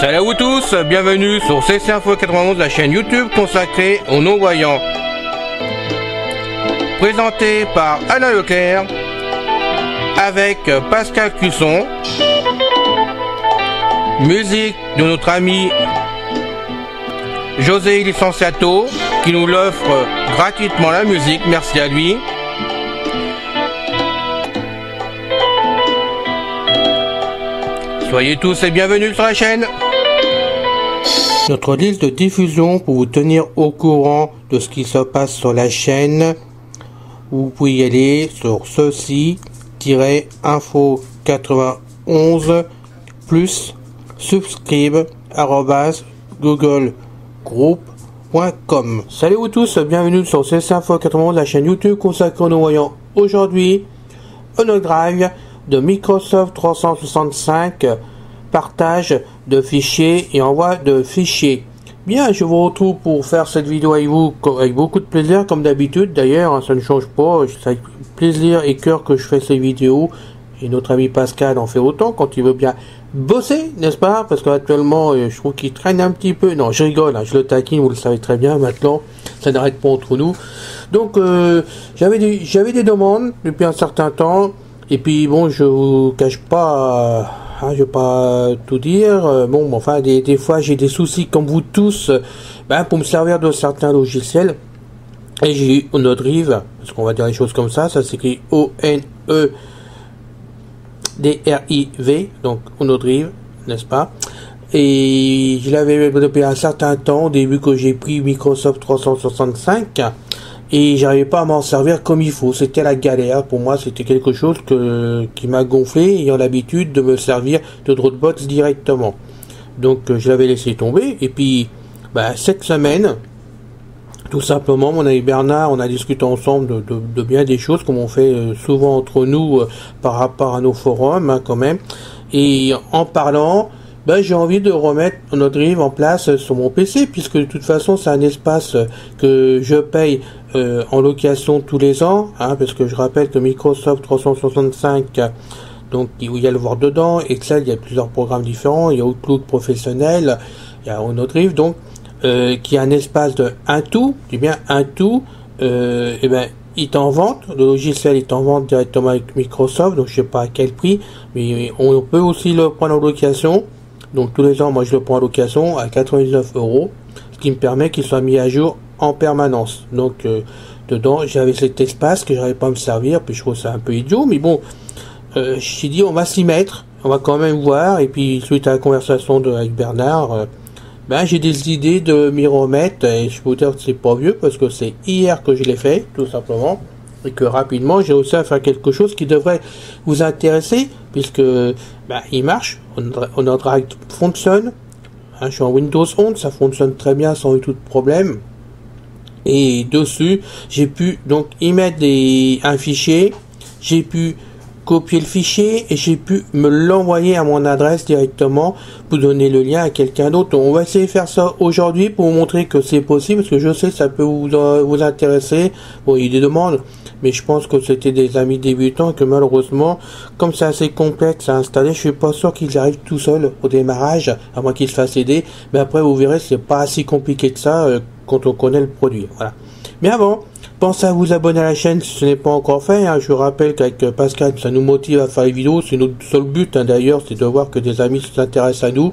Salut à vous tous, bienvenue sur CC Info 91, la chaîne YouTube consacrée aux non-voyants. Présenté par Alain Leclerc, avec Pascal Cusson. Musique de notre ami José Licenciato, qui nous l'offre gratuitement la musique, merci à lui. Soyez tous et bienvenus sur la chaîne. Notre liste de diffusion pour vous tenir au courant de ce qui se passe sur la chaîne. Vous pouvez y aller sur ceci-info91 plus subscribe@googlegroup.com. Salut à vous tous, bienvenue sur CC Info 91, la chaîne YouTube consacrée aux non-voyants. Aujourd'hui, OneDrive de Microsoft 365, partage de fichiers et envoi de fichiers. Bien, je vous retrouve pour faire cette vidéo avec vous avec beaucoup de plaisir, comme d'habitude. D'ailleurs, ça ne change pas, c'est avec plaisir et cœur que je fais ces vidéos. Et notre ami Pascal en fait autant quand il veut bien bosser, n'est-ce pas? Parce qu'actuellement, je trouve qu'il traîne un petit peu. Non, je rigole, hein, je le taquine, vous le savez très bien maintenant. Ça n'arrête pas entre nous. Donc, j'avais des demandes depuis un certain temps. Et puis, bon, je vous cache pas... je vais pas tout dire. Bon, enfin, des fois, j'ai des soucis comme vous tous, pour me servir de certains logiciels. Et j'ai eu OneDrive, parce qu'on va dire les choses comme ça s'écrit ONEDRIV, donc OneDrive, n'est-ce pas? Et je l'avais depuis un certain temps, au début que j'ai pris Microsoft 365. Et j'arrivais pas à m'en servir comme il faut. C'était la galère. Pour moi, c'était quelque chose qui m'a gonflé, ayant l'habitude de me servir de Dropbox directement. Donc, je l'avais laissé tomber. Et puis, cette semaine, tout simplement, mon ami Bernard, on a discuté ensemble de bien des choses, comme on fait souvent entre nous par rapport à nos forums, quand même. Et en parlant, j'ai envie de remettre OneDrive en place sur mon PC, puisque de toute façon, c'est un espace que je paye en location tous les ans, parce que je rappelle que Microsoft 365, donc il y a le Word dedans, Excel, il y a plusieurs programmes différents, il y a Outlook professionnel, il y a OneDrive, donc qui est un espace de un tout, il est en vente, le logiciel est en vente directement avec Microsoft, donc je sais pas à quel prix, mais on peut aussi le prendre en location. Donc tous les ans, moi je le prends en location à 99 €, ce qui me permet qu'il soit mis à jour en permanence. Donc dedans, j'avais cet espace que j'arrivais pas à me servir, puis je trouve ça un peu idiot, mais bon, je me suis dit on va s'y mettre, on va quand même voir, et puis suite à la conversation avec Bernard, j'ai des idées de m'y remettre, et je peux vous dire que c'est pas vieux, parce que c'est hier que je l'ai fait, tout simplement. Et que rapidement j'ai réussi à faire quelque chose qui devrait vous intéresser, puisque il marche, OneDrive fonctionne, je suis en Windows 11, ça fonctionne très bien sans eu tout de problème, et dessus j'ai pu donc y mettre un fichier, j'ai pu copier le fichier et j'ai pu me l'envoyer à mon adresse directement pour donner le lien à quelqu'un d'autre. On va essayer de faire ça aujourd'hui pour vous montrer que c'est possible, parce que je sais que ça peut vous intéresser. Bon, il y a des demandes, mais je pense que c'était des amis débutants, que malheureusement, comme c'est assez complexe à installer, je suis pas sûr qu'ils arrivent tout seuls au démarrage, à moins qu'ils se fassent aider. Mais après, vous verrez, c'est pas si compliqué que ça quand on connaît le produit. Voilà. Mais avant, pensez à vous abonner à la chaîne si ce n'est pas encore fait. Je vous rappelle qu'avec Pascal, ça nous motive à faire les vidéos. C'est notre seul but d'ailleurs, c'est de voir que des amis s'intéressent à nous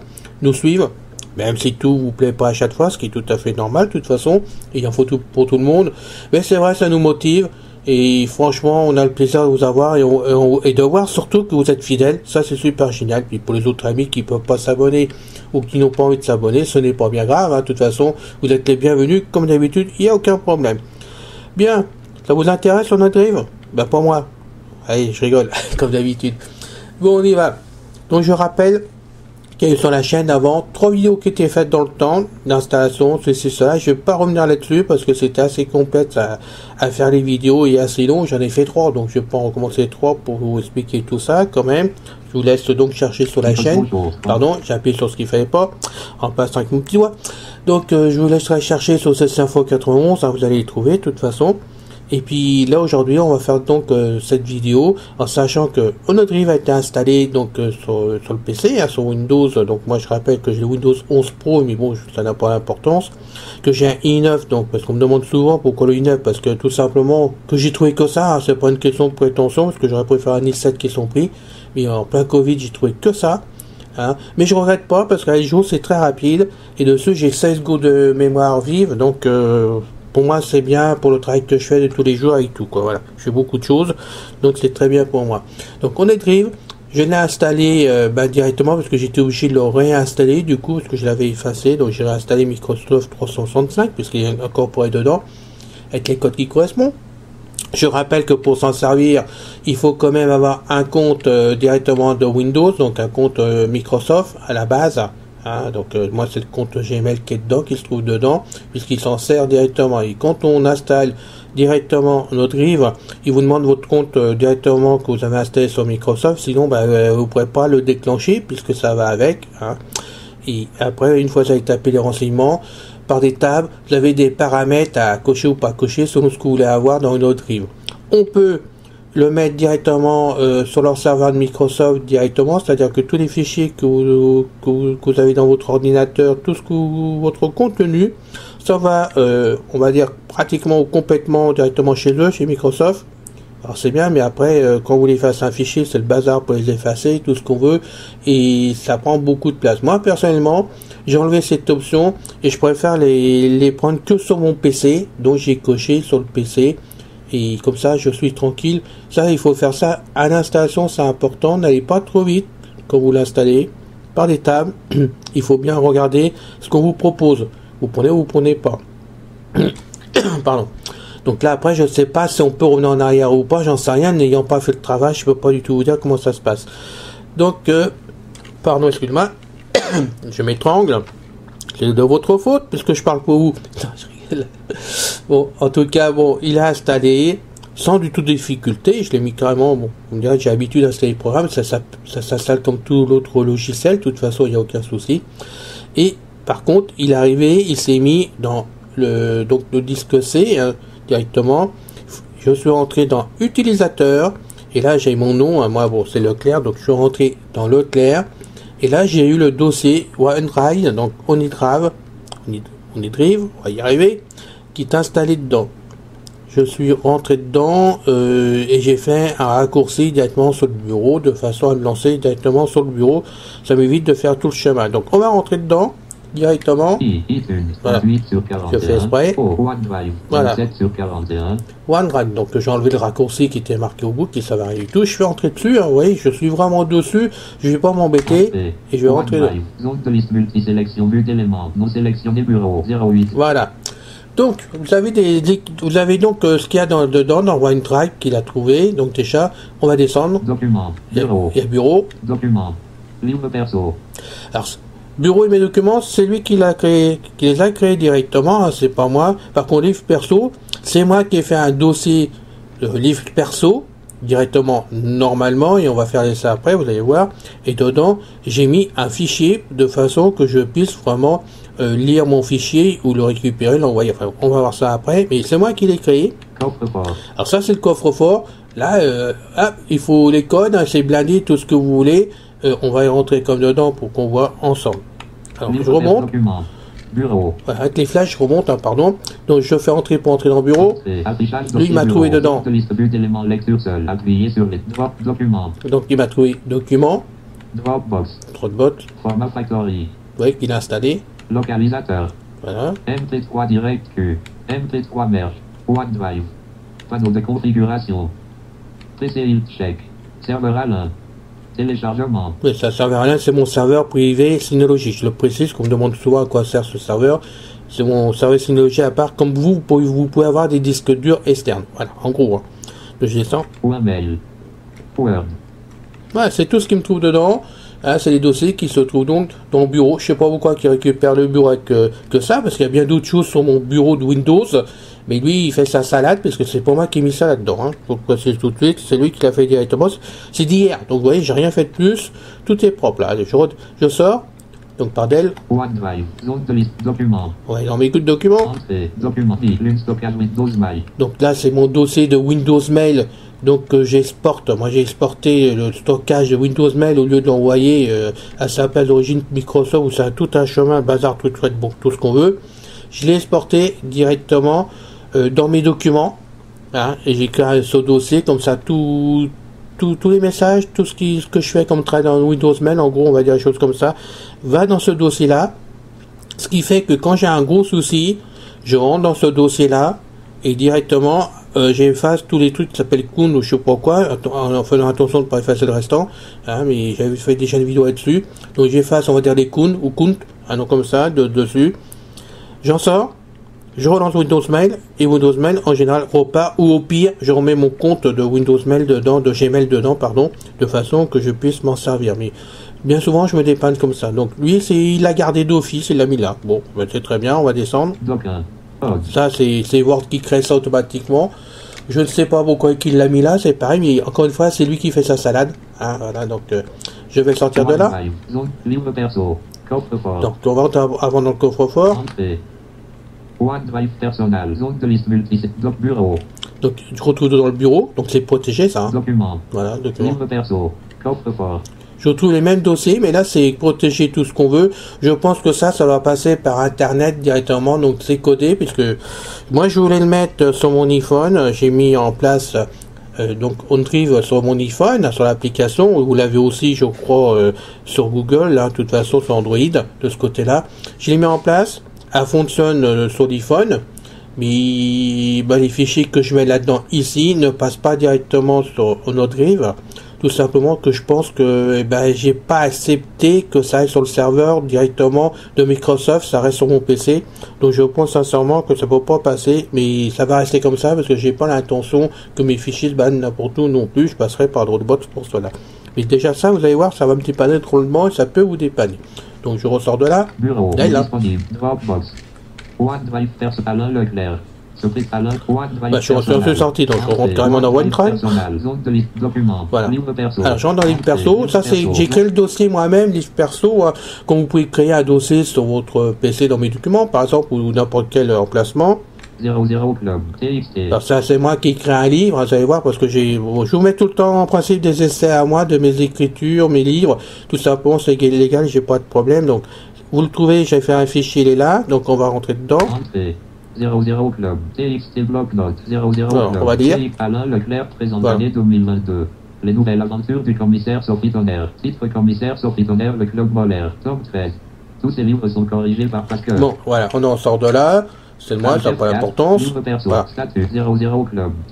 suivent. Même si tout vous plaît pas à chaque fois, ce qui est tout à fait normal de toute façon. Il en faut tout pour tout le monde. Mais c'est vrai, ça nous motive. Et franchement, on a le plaisir de vous avoir et de voir surtout que vous êtes fidèles. Ça, c'est super génial. Puis pour les autres amis qui peuvent pas s'abonner ou qui n'ont pas envie de s'abonner, ce n'est pas bien grave. De toute façon, vous êtes les bienvenus. Comme d'habitude, il n'y a aucun problème. Bien, ça vous intéresse OneDrive? Pas moi. Allez, je rigole, comme d'habitude. Bon, on y va. Donc je rappelle qu'il y a eu sur la chaîne avant, 3 vidéos qui étaient faites dans le temps d'installation, ceci, cela. Je vais pas revenir là-dessus parce que c'était assez complexe à faire les vidéos et assez long. J'en ai fait 3, donc je vais pas en recommencer 3 pour vous expliquer tout ça quand même. Je vous laisse donc chercher sur la chaîne. Pardon, j'ai appuyé sur ce qu'il fallait pas, en passant avec mon petit doigt. Donc je vous laisserai chercher sur cette Info 91, hein, vous allez les trouver de toute façon. Et puis là aujourd'hui on va faire donc cette vidéo en sachant que OneDrive a été installé donc sur le PC, hein, sur Windows. Donc moi je rappelle que j'ai le Windows 11 Pro, mais bon ça n'a pas d'importance. Que j'ai un i9, donc parce qu'on me demande souvent pourquoi le i9, parce que tout simplement que j'ai trouvé que ça, hein, c'est pas une question de prétention, parce que j'aurais préféré un i7 qui est son prix, mais en plein Covid j'ai trouvé que ça. Hein. Mais je regrette pas parce que les jours c'est très rapide et dessus j'ai 16 Go de mémoire vive, donc pour moi c'est bien pour le travail que je fais de tous les jours avec tout quoi. Voilà, je fais beaucoup de choses, donc c'est très bien pour moi. Donc OneDrive, je l'ai installé directement parce que j'étais obligé de le réinstaller du coup parce que je l'avais effacé, donc j'ai réinstallé Microsoft 365 puisqu'il est incorporé dedans avec les codes qui correspondent. Je rappelle que pour s'en servir, il faut quand même avoir un compte directement de Windows, donc un compte Microsoft à la base. Hein, donc moi c'est le compte Gmail qui est dedans, qui se trouve dedans, puisqu'il s'en sert directement. Et quand on installe directement OneDrive, il vous demande votre compte directement que vous avez installé sur Microsoft, sinon vous ne pourrez pas le déclencher puisque ça va avec. Hein. Et après, une fois que vous avez tapé les renseignements, par des tables, vous avez des paramètres à cocher ou pas cocher selon ce que vous voulez avoir dans OneDrive. On peut le mettre directement sur leur serveur de Microsoft directement, c'est-à-dire que tous les fichiers que vous avez dans votre ordinateur, tout ce que votre contenu, ça va, on va dire, pratiquement ou complètement directement chez eux, chez Microsoft. Alors c'est bien, mais après, quand vous les effacez un fichier, c'est le bazar pour les effacer, tout ce qu'on veut, et ça prend beaucoup de place. Moi, personnellement, j'ai enlevé cette option, et je préfère les prendre que sur mon PC, donc j'ai coché sur le PC, et comme ça, je suis tranquille. Ça, il faut faire ça à l'installation, c'est important, n'allez pas trop vite quand vous l'installez, par des tables, il faut bien regarder ce qu'on vous propose. Vous prenez ou vous prenez pas. Pardon. Donc là, après, je ne sais pas si on peut revenir en arrière ou pas, j'en sais rien, n'ayant pas fait le travail, je ne peux pas du tout vous dire comment ça se passe. Donc, pardon, excuse-moi, je m'étrangle, c'est de votre faute, puisque je parle pour vous. Non, je rigole. Bon, en tout cas, bon, il a installé, sans du tout de difficulté, je l'ai mis carrément, bon, on dirait que j'ai l'habitude d'installer le programme, ça s'installe comme tout l'autre logiciel, de toute façon, il n'y a aucun souci. Et, par contre, il est arrivé, il s'est mis dans le disque C, hein, directement. Je suis rentré dans utilisateur et là j'ai mon nom, hein, moi bon c'est Leclerc, donc je suis rentré dans Leclerc et là j'ai eu le dossier OneDrive, donc OneDrive, on va y arriver, qui est installé dedans. Je suis rentré dedans et j'ai fait un raccourci directement sur le bureau de façon à me lancer directement sur le bureau. Ça m'évite de faire tout le chemin. Donc on va rentrer dedans directement. Voilà. Je fais exprès. Voilà. OneDrive. Donc j'ai enlevé le raccourci qui était marqué au bout, qui ne savait rien du tout. Je suis rentré dessus. Hein, vous voyez, je suis vraiment dessus. Je ne vais pas m'embêter et je vais rentrer dedans. Zone de liste multisélection, but d'éléments, non sélectionné bureau 08. Voilà. Donc vous avez donc ce qu'il y a dedans dans OneDrive qu'il a trouvé. Donc déjà, on va descendre. Document. Bureau. Il y a bureau. Document. Livre perso. Alors bureau et mes documents, c'est lui qui les a créés directement, hein, c'est pas moi. Par contre, livre perso, c'est moi qui ai fait un dossier livre perso directement normalement, et on va faire ça après, vous allez voir. Et dedans, j'ai mis un fichier de façon que je puisse vraiment lire mon fichier ou le récupérer, l'envoyer. Enfin, on va voir ça après, mais c'est moi qui l'ai créé. Coffre-fort. Alors ça, c'est le coffre-fort. Là, hop, il faut les codes, hein, c'est blindé, tout ce que vous voulez. On va y rentrer comme dedans pour qu'on voit ensemble. Alors je remonte. Bureau. Voilà, avec les flashs, je remonte, hein, pardon. Donc je fais entrer pour entrer dans le bureau. Lui, il m'a trouvé dedans. Liste but d'éléments lecture seul. Appuyez sur les documents. Donc il m'a trouvé document. Dropbox. Dropbox. Format Factory. Vous voyez qu'il a installé. Localisateur. Voilà. MP3 Direct Q. MP3 Merge. OneDrive. Panneau de configuration. PC check. Serveur Alain. Téléchargement. Mais ça ne sert à rien, c'est mon serveur privé Synology. Je le précise, qu'on me demande souvent à quoi sert ce serveur. C'est mon serveur Synology à part. Comme vous pouvez avoir des disques durs externes. Voilà, en gros. Hein. Je descends. Ou un mail. Word. Voilà, c'est tout ce qui me trouve dedans. Hein, c'est les dossiers qui se trouvent donc dans le bureau. Je sais pas pourquoi il récupère le bureau avec que ça, parce qu'il y a bien d'autres choses sur mon bureau de Windows. Mais lui, il fait sa salade, parce que c'est pas moi qui ai mis ça là-dedans. Hein. Pour passer tout de suite, c'est lui qui l'a fait directement. C'est d'hier. Donc vous voyez, j'ai rien fait de plus. Tout est propre là. Je sors. Donc par Dell. OneDrive, zone de liste, documents. Ouais, dans mes documents. Entrée, document, lune stockage Windows Mail. Donc là, c'est mon dossier de Windows Mail. Donc j'exporte. Moi, j'ai exporté le stockage de Windows Mail au lieu de l'envoyer à sa place d'origine Microsoft où c'est tout un chemin, bazar, tout ce qu'on veut. Je l'ai exporté directement dans mes documents. Hein, et j'ai créé ce dossier comme ça, tous les messages, tout ce que je fais comme travail dans Windows Mail, en gros, on va dire des choses comme ça, va dans ce dossier-là. Ce qui fait que quand j'ai un gros souci, je rentre dans ce dossier-là et directement, j'efface tous les trucs qui s'appellent Kun ou je sais pas quoi, en faisant attention de ne pas effacer le restant. Hein, mais j'avais fait déjà une vidéo là-dessus. Donc j'efface, on va dire des Kun ou Kunt, un nom comme ça, dessus. J'en sors. Je relance Windows Mail et Windows Mail en général repart ou au pire je remets mon compte de Windows Mail dedans, de Gmail dedans pardon, de façon que je puisse m'en servir. Mais bien souvent je me dépanne comme ça. Donc lui il l'a gardé d'office, il l'a mis là. Bon, ben, c'est très bien, on va descendre. Ça c'est Word qui crée ça automatiquement. Je ne sais pas pourquoi il l'a mis là, c'est pareil, mais encore une fois c'est lui qui fait sa salade. Hein, voilà, donc je vais sortir de là. Donc on va avant dans le coffre-fort. OneDrive personnel, zone de liste multisite, bureau. Donc je retrouve dans le bureau, donc c'est protégé ça. Hein. Document. Voilà, document. Livre perso, coffre-fort. Je retrouve les mêmes dossiers, mais là c'est protéger tout ce qu'on veut. Je pense que ça va passer par internet directement, donc c'est codé, puisque moi je voulais le mettre sur mon iPhone. J'ai mis en place donc OneDrive sur mon iPhone, sur l'application. Vous l'avez aussi, je crois, sur Google, hein, de toute façon sur Android, de ce côté-là. Je l'ai mis en place. Elle fonctionne sur l'iPhone, mais les fichiers que je mets là-dedans ici ne passent pas directement sur OneDrive, tout simplement que je pense que j'ai pas accepté que ça aille sur le serveur directement de Microsoft, ça reste sur mon PC, donc je pense sincèrement que ça peut pas passer, mais ça va rester comme ça parce que j'ai pas l'intention que mes fichiers se bannent n'importe où non plus, je passerai par Dropbox pour cela. Mais déjà ça, vous allez voir, ça va me dépanner drôlement et ça peut vous dépanner. Donc je ressors de là. Bureau, là. disponible, Dropbox, OneDrive Alain Leclerc. Je suis sorti, donc je rentre carrément dans OneDrive. Voilà. Alors je rentre dans livre perso. Ça c'est, j'ai créé le dossier moi-même, livre perso. Comme vous pouvez créer un dossier sur votre PC dans mes documents, par exemple, ou n'importe quel emplacement. 00 Club, TXT. Alors ça c'est moi qui crée un livre, vous allez voir, parce que je vous mets tout le temps en principe des essais à moi, de mes écritures, mes livres, tout simplement c'est légal, j'ai pas de problème, donc vous le trouvez, j'ai fait un fichier, il est là, donc on va rentrer dedans. Entrée, 00 Club, TXT bloc-notes, 00 Club, on va dire. Alain Leclerc, présent année 2022. Les nouvelles aventures du commissaire Sophie Tonnerre. Titre commissaire Sophie Tonnerre, le Club Molaire, tome 13. Tous ces livres sont corrigés par Pascal. Bon, voilà, on en sort de là. C'est moi, ça n'a pas d'importance. Voilà.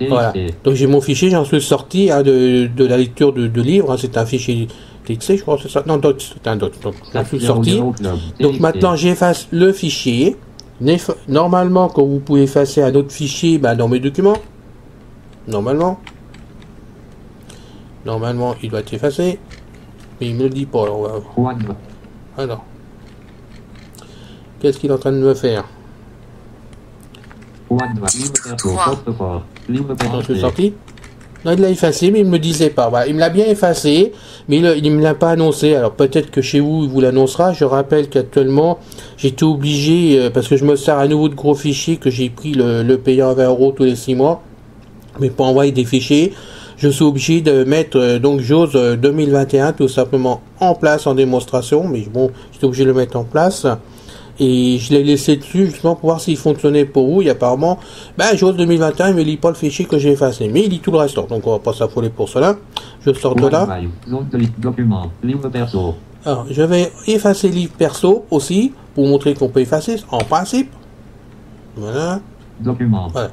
Voilà. Donc j'ai mon fichier, j'en suis sorti de la lecture de livre. Hein, c'est un fichier TXT, je crois, c'est ça. Non, c'est un dot. Donc j'en suis sorti. Donc maintenant j'efface le fichier. Normalement, quand vous pouvez effacer un autre fichier, dans mes documents. Normalement, il doit être effacé. Mais il me le dit pas. Alors, qu'est-ce qu'il est en train de me faire? Je suis sorti. Non, il l'a effacé, mais il me disait pas. Voilà, il me l'a bien effacé, mais il me l'a pas annoncé. Alors peut-être que chez vous, il vous l'annoncera. Je rappelle qu'actuellement, j'ai été obligé, parce que je me sers à nouveau de gros fichiers, que j'ai pris le payant à 20 € tous les 6 mois, mais pour envoyer des fichiers, je suis obligé de mettre donc JAWS 2021 tout simplement en place en démonstration. Mais bon, j'étais obligé de le mettre en place. Et je l'ai laissé dessus justement pour voir s'il fonctionnait pour vous. Et apparemment, JAWS 2021 il ne lit pas le fichier que j'ai effacé, mais il lit tout le restant. Donc on va pas s'affoler pour cela. Je sors de là. Alors je vais effacer livre perso aussi pour montrer qu'on peut effacer en principe. Voilà. Voilà.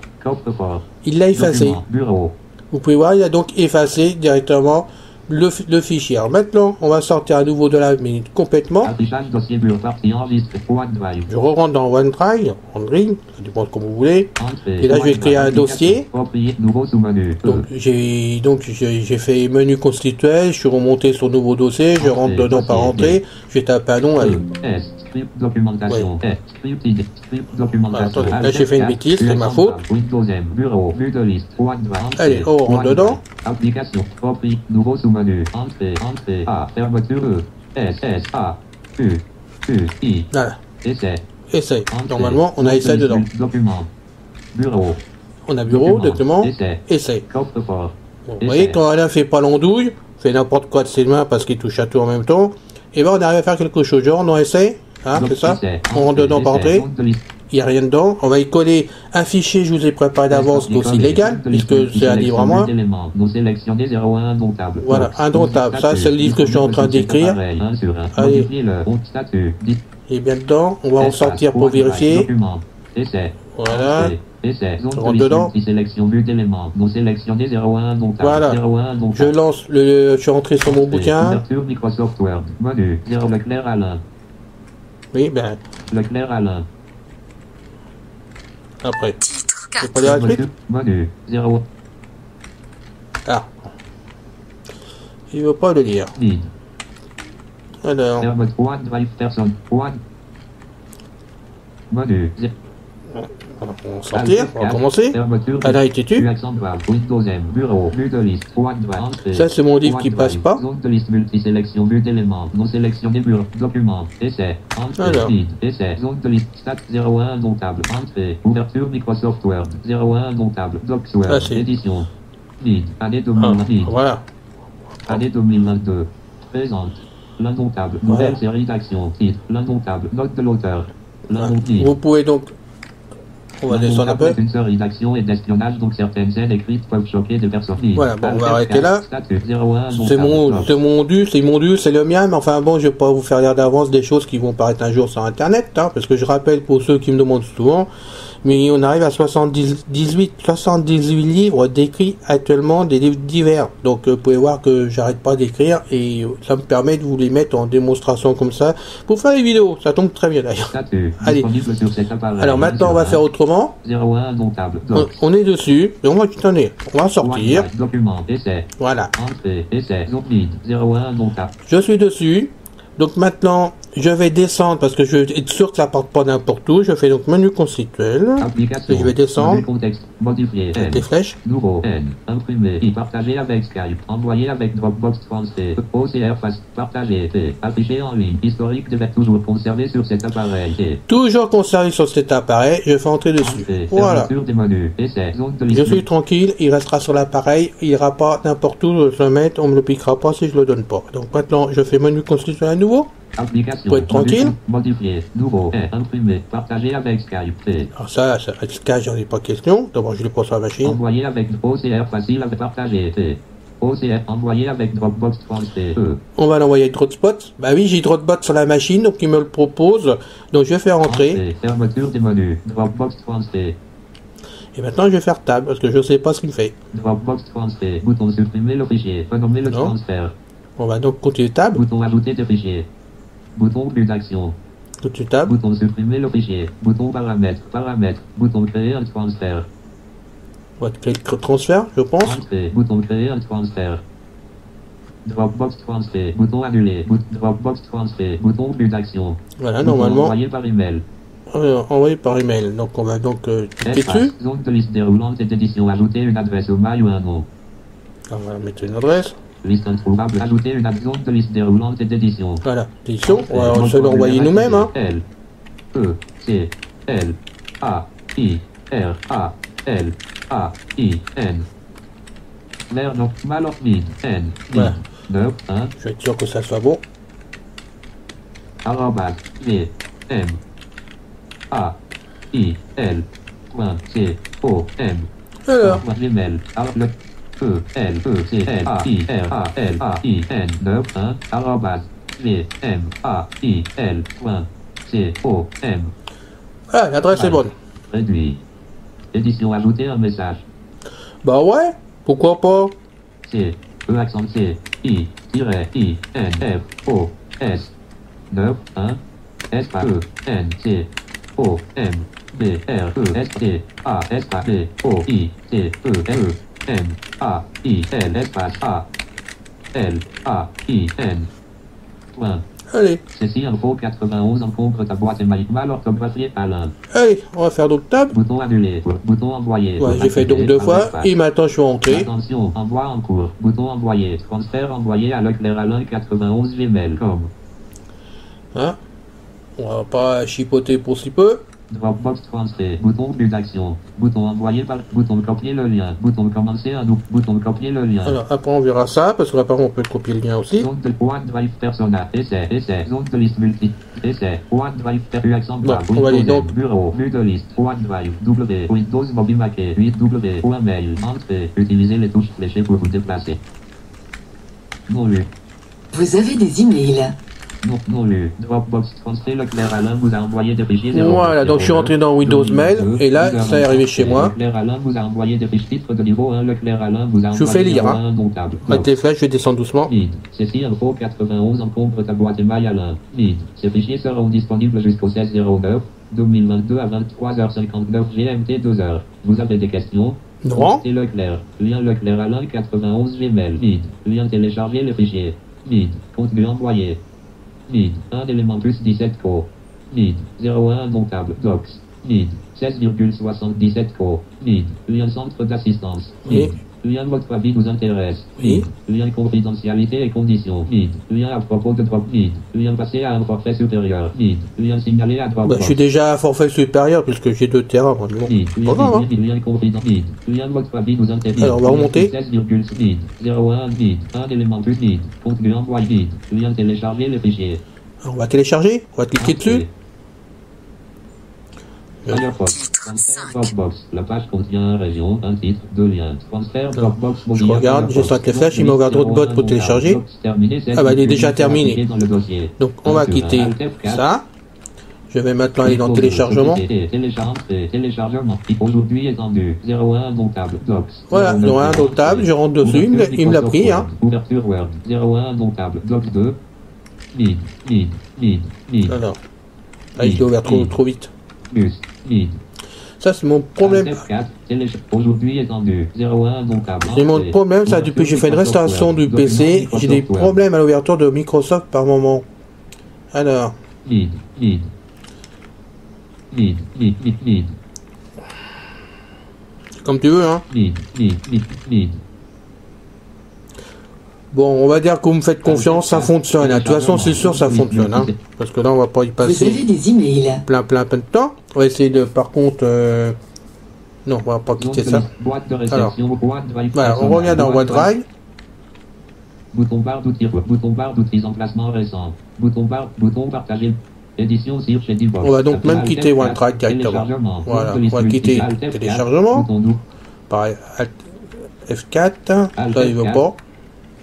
Il l'a effacé. Bureau. Vous pouvez voir, il a donc effacé directement le fichier. Alors maintenant, on va sortir à nouveau de la minute complètement. Affichage dossier bureau partie enregistré. OneDrive. Je re-rentre dans OneDrive, ça dépend comme vous voulez. Entrée. Et là, je vais créer un dossier. Approprié. Nouveau sous-menu. Donc j'ai fait menu constituel, je suis remonté sur nouveau dossier, je rentre dedans par entrée, je vais taper un nom. Allez. Script documentation. Script ID. Script documentation. Attendez, là j'ai fait une bêtise, c'est ma faute. Windows M. Bureau. Vue de liste. OneDrive. Allez, on rentre dedans. Application. Approprié. Nouveau sous-menu. Entrée. Entrée. A. Fermeture E. S. S. A. U. U. I. Voilà. Essai. Essai. Normalement, on a essai dedans. Document. Bureau. On a bureau, document, essai. Coffre-fort. Bon, vous voyez, quand Alain fait pas l'andouille, fait n'importe quoi de ses mains parce qu'il touche à tout en même temps, et ben on arrive à faire quelque chose. Genre, non essai, hein, c'est ça. On rentre dedans par entrée. Il n'y a rien dedans. On va y coller un fichier, je vous ai préparé d'avance, qui est aussi légal, puisque c'est un livre à moi. Voilà, indomptable. Ça, c'est le livre que je suis en train d'écrire. Allez. Et bien dedans, on va en sortir pour vérifier. Voilà. On rentre dedans. Voilà. Je lance je suis rentré sur mon bouquin. Microsoft Word. Menu. Leclerc Alain. Oui, ben. Leclerc Alain. Après. Titre Je 4. peux lire la suite? Menu. 0. Ah. Il veut pas le lire. Vide. Alors. OneDrive personne. One. Menu. On va sortir, on va commencer. Alain était tu. Windows M. Bureau. Vue de liste. OneDrive. Ça, c'est mon livre qui passe pas. Zone de liste multisélection. Vue d'éléments. Non sélectionné. Bureau. Document. Essai. Alors. Entrée. Essai. Zone de liste. Stat 01 indomptable. Entrée. Ouverture Microsoft Word. 01 indomptable. Docsword. Ah, c'est- Édition. Vide. Année Ah, 2020. voilà. Année 2022. Présente. L'indomptable. Nouvelle série d'actions. Titre. L'indomptable. Note de l'auteur. L'indomptable. Vous pouvez donc. On va descendre un peu. Une série d'actions et d'espionnage, donc certaines scènes écrites peuvent choquer des personnes. Voilà, bon, on va arrêter là. Statut 01, C'est mon dû, c'est le mien, mais enfin bon, je vais pas vous faire lire d'avance des choses qui vont paraître un jour sur internet, hein, parce que je rappelle pour ceux qui me demandent souvent, mais on arrive à 78 livres d'écrits actuellement, des livres divers. Donc vous pouvez voir que j'arrête pas d'écrire et ça me permet de vous les mettre en démonstration comme ça pour faire les vidéos. Ça tombe très bien d'ailleurs. Allez. Alors maintenant on va faire autrement. 01 indomptable. On est dessus et on va sortir. Document. Essai. Voilà. Entrée. Essai. Zone vide. 01 indomptable. Je suis dessus. Donc maintenant, je vais descendre parce que je veux être sûr que ça parte pas n'importe où. Je fais donc menu constituel. Application. Et je vais descendre. Menu contexte. Modifier. N. Des flèches. Nouveau. N. Imprimé. I. Partagé avec Skype. Envoyé avec Dropbox Transfer. OCR face. Partagé. T. Affiché en ligne. Historique devait toujours conservé sur cet appareil. T. Toujours conservé sur cet appareil. Je fais entrer dessus. Entrée. Voilà. Fermeture des menus. Essai. Zone de Je liste. suis tranquille. Il restera sur l'appareil. Il ira pas n'importe où. Je le mets. On me le piquera pas si je le donne pas. Donc maintenant, je fais menu constituel à nouveau. Application. Pour être tranquille. Modifier. Nouveau. Imprimé. Partagé avec Skype. T. Alors ça avec Skype, j'en ai pas question. D'abord, je le pose sur la machine. Envoyé avec OCR facile à partager. T. OCR envoyé avec Dropbox Transfer. E. On va l'envoyer avec Dropbox. Bah oui, j'ai Dropbox sur la machine, donc il me le propose. Donc je vais faire entrer. Entrée. Fermeture des menus. Dropbox Transfer. Et maintenant, je vais faire table parce que je sais pas ce qu'il fait. Dropbox Transfer. Bouton supprimer le fichier. Renommer le Non. transfert. On va donc continuer table. Bouton ajouter des fichiers. Bouton plus d'action. Continue table. Bouton supprimer le fichier. Bouton paramètres. Paramètres. Bouton créer un transfert. On va cliquer transfert, je pense. Entrée. Bouton créer un transfert. Dropbox Transfer. Bouton annuler. Dropbox Transfer. Bouton plus d'action. Voilà, Bouton normalement, envoyer par email. envoyé par email. Donc on va donc cliquer Espace. dessus. Zone de liste déroulante et d'édition. Ajouter une adresse au mail ou un nom. On va mettre une adresse. Liste introuvable. Ajouter une zone de liste déroulante et d'édition. Voilà, édition. On va se l'envoyer nous-mêmes. Hein. L. E. C. L. A. I. R. A. L. A. I. N. L'air normal of vide. N. Voilà. 9. 1. Je vais être sûr que ça soit bon. Arrobas. V. M. A. I. L. Point. C. O. M. Alors, Gmail. Le. E. L. E. C. L. A. I. R. A. L. A. I. N. 9. 1. Arrobas. V. M. A. I. L. Point. C. O. M. ah, l'adresse est bonne. Réduit. Édition ajouter un message. Bah ouais, pourquoi pas. C. E accent C. I-I-N-F-O-S 9 1 S-A-E-N-C-O-M-B-R-E-S-T-A-S-P-O-I-T-E-M-A-I-N espace A-L-A-I-N point. Allez. Ceci info 91 encombre ta boîte email mal orthographiée par l'un. Allez, on va faire donc tab. Bouton annulé. Bouton envoyé. Ouais, j'ai fait donc 2 fois. Et maintenant, je vais rentrer. Attention, envoi en cours. Bouton envoyé. Transfert envoyé à Leclerc Alain 91 gmail.com. Hein? On va pas chipoter pour si peu. Dropbox transfert. Bouton but d'action. Bouton envoyer par. Bouton copier le lien. Bouton commencer un double. Bouton copier le lien. Alors après on verra ça parce que là par contre on peut copier le lien aussi. Zone de OneDrive persona. Essai. Zone de liste multi. Essai. OneDrive accent Bon, on va aller donc. Bureau. Vue de liste. OneDrive. W. Windows Mobile Mac. 8W. Ou un mail. Entrée. Utilisez les touches fléchées pour vous déplacer. Non lu. Vous avez des emails. Non lu. Dropbox transfert Leclerc Alain vous a envoyé des fichiers. Voilà, donc je suis rentré dans Windows Mail et là ça est arrivé chez moi. Leclerc Alain vous a envoyé des fiches titres de niveau 1. Leclerc Alain vous a envoyé. Je fais lire. Hein. Avec tes flèches, je descends doucement. Ceci info 91 encombre ta boîte email Alain. Ces fichiers seront disponibles jusqu'au 16/09/2022 à 23h59 GMT 2h. Vous avez des questions? Non. C'est Leclerc. Lien Leclerc Alain 91 Gmail. Lien télécharger les fichiers. Contenu envoyé. Un élément plus 17 co. 01 montable. Docs. 16,77 co. Lien centre d'assistance. Lien votre avis nous intéresse. Lien confidentialité et conditions. Lien à propos de drop. Lien passer à un forfait supérieur. Lien signalé à Dropbox. Bah, je suis déjà à forfait supérieur puisque j'ai 2 terrains. Bon, pas grave, hein. Lien confidentiel. Lien votre avis nous intéresse. Alors on va remonter. 16,01 un élément plus. Contenu envoyé. Lien télécharger les fichiers. Alors, on va télécharger. On va cliquer dessus. Firefox, transfert Dropbox. La page contient région, un titre, 2 liens. Transfert Dropbox. Je regarde, j'ai 5 flèches, il m'a ouvert d'autres bots pour télécharger. Ah bah il est déjà terminé. Donc on va quitter ça. Je vais maintenant aller dans téléchargement. Téléchargement. Aujourd'hui étendu. 01 montable. Docs. Voilà, 01 montable, je rentre dessus, il me l'a pris. Hein. Ouverture Word. 01 montable. Docs 2. Alors, là il est ouvert trop vite. Ça c'est mon problème. Aujourd'hui étendu. 01 montable. C'est mon problème, ça depuis que j'ai fait une restauration du PC, j'ai des problèmes à l'ouverture de Microsoft par moment. Alors. Comme tu veux, hein. Bon, on va dire que vous me faites confiance, ça fonctionne. De toute façon, c'est sûr, ça fonctionne, hein. Parce que là, on va pas y passer. Vous avez des emails. Plein de temps. On va essayer de, par contre, non, on va pas quitter ça. Alors, voilà, on regarde dans OneDrive. Bouton barre d'outils, emplacement récent. Bouton partager. Édition sur chez Divox. On va donc même quitter OneDrive directement. Voilà, on va quitter téléchargement. Pareil, F4, ça il veut pas.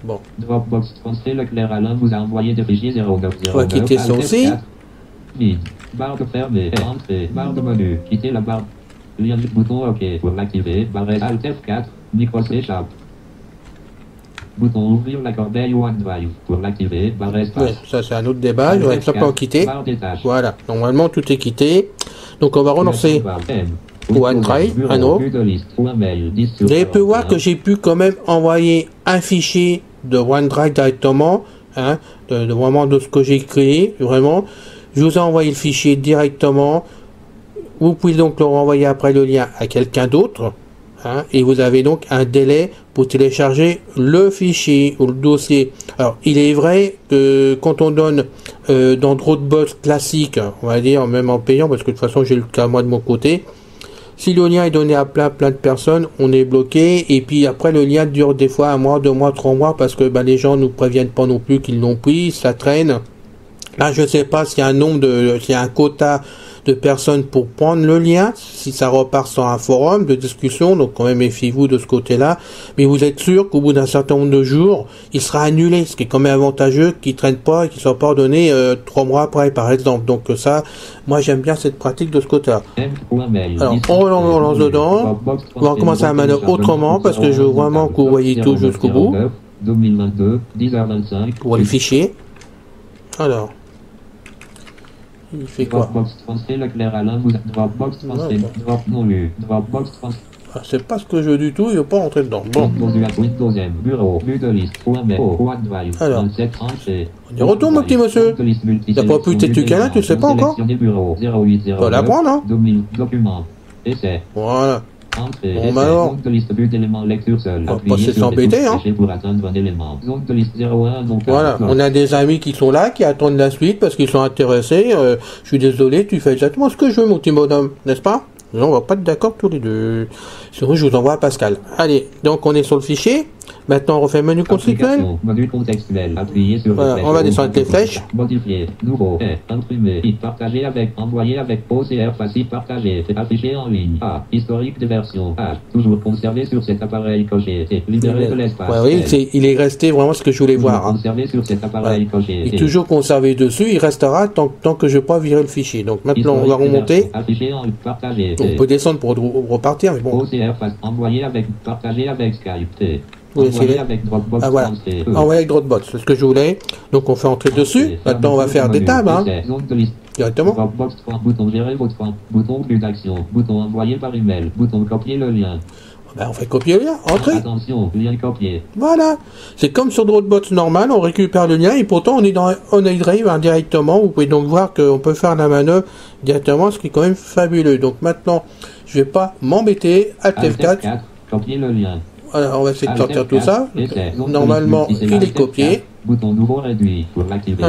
Bon. Dropbox transfert Leclerc Alain vous a envoyé des fichiers 0909. On va quitter ça aussi. Barre de fermée, entrée, barre de menu, quitter la barre. Lien du bouton OK pour l'activer, barre Alt F4, micro s'échappe. Bouton ouvrir la corbeille OneDrive pour l'activer, barre espace. Ouais, ça c'est un autre débat, je vais simplement quitter. Voilà, normalement tout est quitté. Donc on va relancer OneDrive à nouveau. Vous avez pu voir que j'ai pu quand même envoyer un fichier de OneDrive directement, hein, de vraiment de ce que j'ai créé, vraiment. Je vous ai envoyé le fichier directement. Vous pouvez donc le renvoyer après le lien à quelqu'un d'autre. Hein, et vous avez donc un délai pour télécharger le fichier ou le dossier. Alors, il est vrai que quand on donne dans Dropbox classique, on va dire, même en payant, parce que de toute façon, j'ai le cas moi de mon côté, si le lien est donné à plein de personnes, on est bloqué, et puis après, le lien dure des fois 1 mois, 2 mois, 3 mois, parce que les gens nous préviennent pas non plus qu'ils l'ont pris, ça traîne. Là, je sais pas s'il y a s'il y a un quota de personnes pour prendre le lien, si ça repart sur un forum de discussion, donc quand même méfiez-vous de ce côté-là, mais vous êtes sûr qu'au bout d'un certain nombre de jours, il sera annulé, ce qui est quand même avantageux, qu'il traîne pas et qu'il soit pas ordonné 3 mois après, par exemple. Donc ça, moi j'aime bien cette pratique de ce côté-là. Alors, on relance dedans, on va recommencer à manœuvrer autrement, parce que je veux vraiment que vous voyez tout jusqu'au bout. 2022, 10h25. Pour les fichiers. Alors. Il fait quoi? Dropbox transfert Leclerc Alain, vous Dropbox transfert, drop non lu, Dropbox transfert. Ah, c'est pas ce que je veux du tout, il veut pas rentrer dedans. Bon. Windows M, bureau, vue de liste, OneDrive, alors. 27, 37. On y retourne, mon petit monsieur. T'as pas pu t'étudier là, tu sais pas encore? Tu vas l'apprendre, hein? Document, essai. Voilà. Entrée, Bon, bah alors. zone de liste but d'éléments lecture seul. On va pas se s'embêter, hein. Pour atteindre un élément. Zone de liste 01, donc. Voilà, on a des amis qui sont là, qui attendent la suite parce qu'ils sont intéressés. Je suis désolé, tu fais exactement ce que je veux, mon petit bonhomme, n'est-ce pas? Non, on va pas être d'accord tous les deux. Sinon, je vous envoie à Pascal. Allez, donc on est sur le fichier. Maintenant, on refait menu contextuel. Module contextuel. Appuyez sur voilà, on va descendre avec les flèches. Modifier. Nouveau. Imprimer. Partager avec. Envoyer avec. OCR facile. Partager. Afficher en ligne. A. Historique de version. A. Toujours conservé sur cet appareil coché. Libérer de l'espace. Ouais, oui, il est resté vraiment ce que je voulais voir. Hein. Conservé sur cet appareil coché. Il est toujours conservé dessus. Il restera tant que je ne vais pas virer le fichier. Donc maintenant, on va remonter. Afficher en partager. On peut descendre pour repartir, mais bon. OCR envoyer avec. Partager avec Skype. Oui, envoyer avec Dropbox. Ah voilà. Envoyer avec Dropbox, c'est ce que je voulais. Donc on fait entrer dessus. Maintenant on va faire des tables, hein. Directement. Dropbox 3, bouton gérer votre compte, bouton plus d'action, bouton envoyer par email, bouton copier le lien. Ben, on fait copier le lien, entrer. Attention, lien copié. Voilà. C'est comme sur Dropbox normal, on récupère le lien et pourtant on est dans OneDrive indirectement. Vous pouvez donc voir qu'on peut faire la manœuvre directement, ce qui est quand même fabuleux. Donc maintenant, je vais pas m'embêter. Alt F4. Copier le lien. Alors, on va essayer de sortir tout ça. Normalement, il est copié. Bouton nouveau réduit pour l'activer.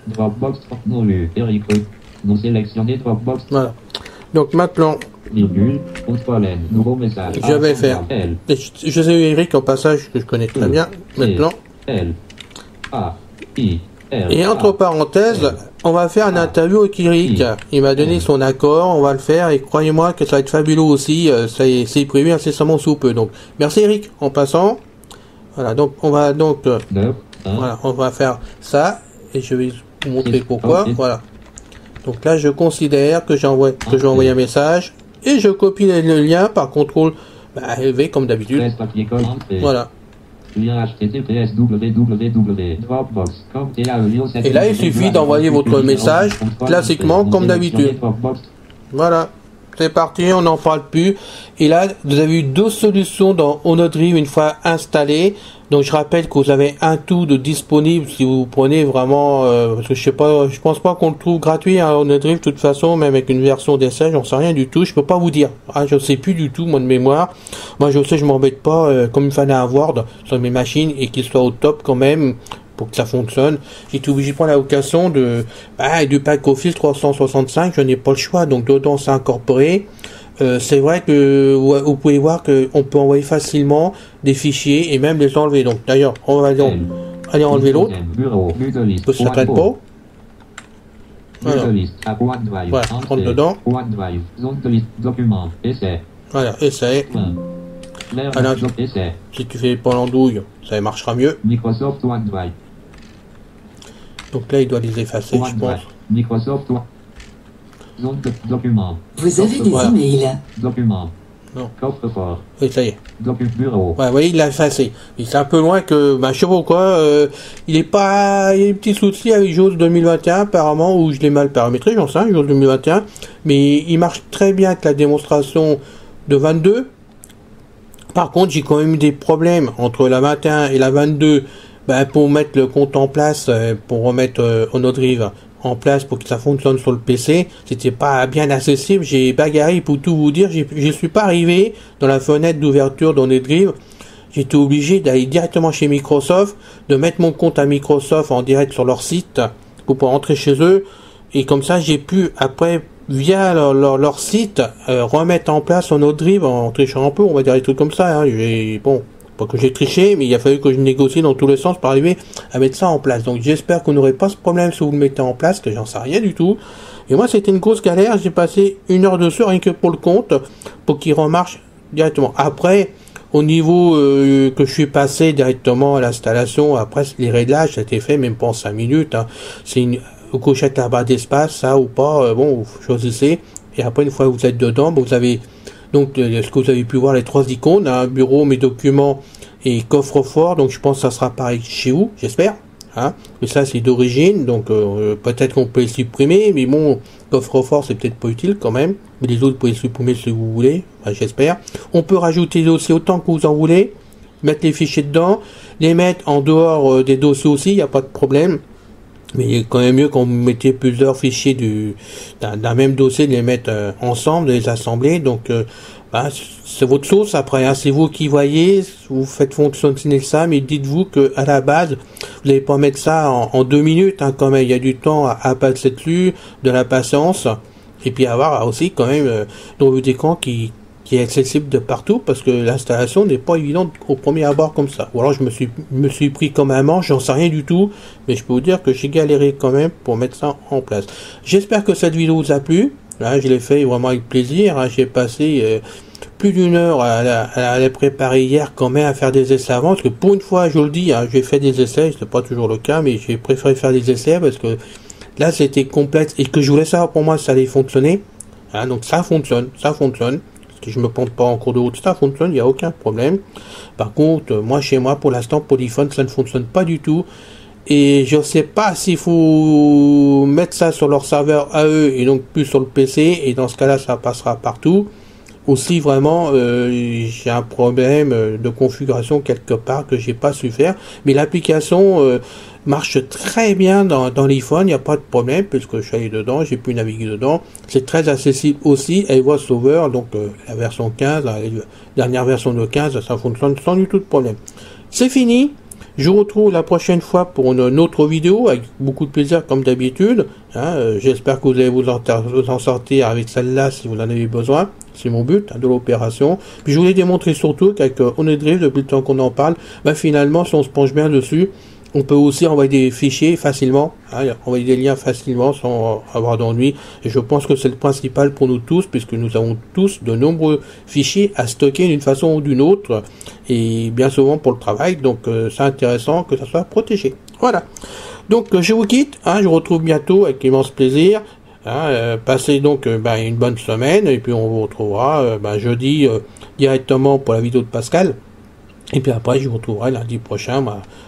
Dropbox non lu. Eric non sélectionné Dropbox. Voilà. Donc maintenant, virgule, contrôle N, nouveau message. Je vais faire. Je sais Eric en passage que je connais très bien. Maintenant. L A I R. Et entre parenthèses, on va faire une interview avec Eric. Il m'a donné son accord, on va le faire et croyez-moi que ça va être fabuleux aussi. C'est prévu incessamment sous peu. Donc, merci Eric. En passant, voilà. Donc, on va donc, voilà, on va faire ça et je vais vous montrer pourquoi. Voilà. Donc là, je considère que j'ai envoyé un message et je copie le lien par contrôle V comme d'habitude. Voilà. Et là, il suffit d'envoyer votre message classiquement comme d'habitude. Voilà. C'est parti, on n'en parle plus. Et là, vous avez eu deux solutions dans OneDrive une fois installé. Donc, je rappelle que vous avez un tout de disponible si vous prenez vraiment, parce que je pense pas qu'on le trouve gratuit à OneDrive de toute façon, même avec une version d'essai, j'en sais rien du tout. Je peux pas vous dire. Ah, je sais plus du tout, moi, de mémoire. Moi, je sais, je m'embête pas, comme il fallait un Word sur mes machines et qu'il soit au top quand même. Pour que ça fonctionne, j'ai été obligé de prendre la location du pack Office 365, je n'ai pas le choix, donc dedans c'est incorporé. C'est vrai que vous pouvez voir qu'on peut envoyer facilement des fichiers et même les enlever. Donc d'ailleurs, on va donc aller enlever l'autre. Que ça traite pas. Voilà, je rentre dedans. Voilà, essai. Alors, si tu fais pas l'andouille, ça marchera mieux. Microsoft OneDrive. Donc là, il doit les effacer, je pense. Microsoft Zone de document. Vous avez des emails. Document. Non. Coffre-fort. Oui, ça y est. Bureau. Ouais, vous voyez, il l'a effacé. Il c'est un peu loin que, je sais pas quoi, il y a des petits soucis avec JAWS 2021, apparemment, où je l'ai mal paramétré, j'en sais rien, JAWS 2021. Mais il marche très bien avec la démonstration de 22. Par contre, j'ai quand même eu des problèmes entre la 21 et la 22, pour mettre le compte en place, pour remettre OneDrive en place pour que ça fonctionne sur le PC. C'était pas bien accessible. J'ai bagarré pour tout vous dire. Je suis pas arrivé dans la fenêtre d'ouverture d'OneDrive. J'étais obligé d'aller directement chez Microsoft, de mettre mon compte à Microsoft en direct sur leur site pour pouvoir entrer chez eux. Et comme ça, j'ai pu après via leur site remettre en place OneDrive en trichant un peu, on va dire des trucs comme ça. Hein. Pas que j'ai triché, mais il a fallu que je négocie dans tous les sens pour arriver à mettre ça en place. Donc j'espère qu'on n'aurait pas ce problème si vous le mettez en place, que j'en sais rien du tout. Et moi c'était une grosse galère, j'ai passé 1 heure dessus rien que pour le compte, pour qu'il remarche directement. Après, au niveau que je suis passé directement à l'installation, après les réglages, ça a été fait même pas en 5 minutes. Hein. C'est une cochette à barre d'espace, ça ou pas, bon, vous choisissez. Et après, une fois que vous êtes dedans, vous avez donc ce que vous avez pu voir, les 3 icônes, hein, bureau, mes documents et coffre-fort, donc je pense que ça sera pareil chez vous, j'espère. Hein. Mais ça c'est d'origine, donc peut-être qu'on peut les supprimer, mais bon, coffre-fort c'est peut-être pas utile quand même. Mais les autres vous pouvez les supprimer si vous voulez, enfin, j'espère. On peut rajouter des dossiers autant que vous en voulez, mettre les fichiers dedans, les mettre en dehors des dossiers aussi, il n'y a pas de problème. Mais il est quand même mieux quand vous mettez plusieurs fichiers d'un même dossier, de les mettre ensemble, de les assembler. Donc c'est votre sauce après, hein, c'est vous qui voyez, vous faites fonctionner ça, mais dites-vous que à la base, vous n'allez pas mettre ça en 2 minutes, hein, quand même, il y a du temps à passer dessus, de la patience, et puis avoir aussi quand même dans vos écrans qui est accessible de partout, parce que l'installation n'est pas évidente au premier abord comme ça. Ou alors je me suis pris comme un manche, j'en sais rien du tout, mais je peux vous dire que j'ai galéré quand même pour mettre ça en place. J'espère que cette vidéo vous a plu. Là, je l'ai fait vraiment avec plaisir, hein. J'ai passé plus d'1 heure à la préparer hier quand même, à faire des essais avant, parce que pour une fois, je vous le dis, hein, j'ai fait des essais, c'est pas toujours le cas, mais j'ai préféré faire des essais parce que là c'était complexe et que je voulais savoir pour moi si ça allait fonctionner. Hein, donc ça fonctionne. Si je me plante pas en cours de route, ça fonctionne, il n'y a aucun problème. Par contre, moi chez moi, pour l'instant, Polyphone, ça ne fonctionne pas du tout. Et je ne sais pas s'il faut mettre ça sur leur serveur à eux et donc plus sur le PC. Et dans ce cas-là, ça passera partout. Aussi, vraiment, j'ai un problème de configuration quelque part que j'ai pas su faire. Mais l'application marche très bien dans l'iPhone, il n'y a pas de problème puisque je suis allé dedans, j'ai pu naviguer dedans. C'est très accessible aussi, et VoiceOver, donc la version 15, la dernière version de 15, ça fonctionne sans du tout de problème. C'est fini. Je vous retrouve la prochaine fois pour une autre vidéo avec beaucoup de plaisir comme d'habitude. Hein, j'espère que vous allez vous en sortir avec celle-là si vous en avez besoin. C'est mon but, hein, de l'opération. Puis je voulais démontrer surtout qu'avec OnedRift, depuis le temps qu'on en parle, finalement si on se penche bien dessus, on peut aussi envoyer des fichiers facilement, hein, envoyer des liens facilement sans avoir d'ennui. Et je pense que c'est le principal pour nous tous, puisque nous avons tous de nombreux fichiers à stocker d'une façon ou d'une autre, et bien souvent pour le travail. Donc c'est intéressant que ça soit protégé. Voilà. Donc je vous quitte, hein, je vous retrouve bientôt avec immense plaisir. Hein, passez donc une bonne semaine, et puis on vous retrouvera jeudi directement pour la vidéo de Pascal. Et puis après, je vous retrouverai lundi prochain,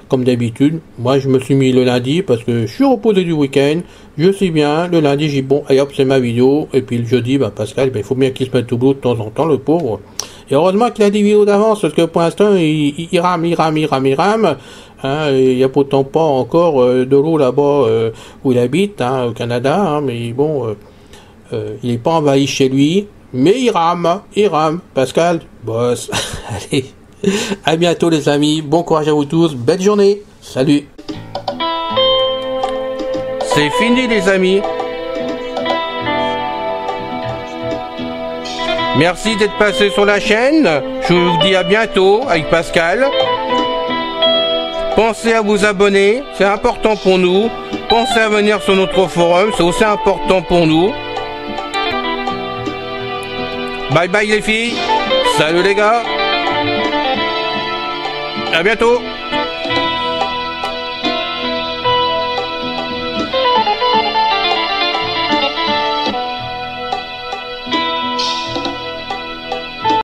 comme d'habitude. Moi, je me suis mis le lundi parce que je suis reposé du week-end. Je suis bien. Le lundi, j'ai dit bon, allez hop, c'est ma vidéo. Et puis le jeudi, Pascal, il faut bien qu'il se mette au bout de temps en temps, le pauvre. Et heureusement qu'il a des vidéos d'avance, parce que pour l'instant, il rame. Hein, il n'y a pourtant pas encore de l'eau là-bas où il habite, hein, au Canada. Hein, mais bon, il n'est pas envahi chez lui. Mais il rame. Pascal, boss. Allez. À bientôt les amis, bon courage à vous tous, belle journée, salut. C'est fini les amis. Merci d'être passé sur la chaîne, je vous dis à bientôt avec Pascal. Pensez à vous abonner, c'est important pour nous. Pensez à venir sur notre forum, c'est aussi important pour nous. Bye bye les filles, salut les gars. À bientôt.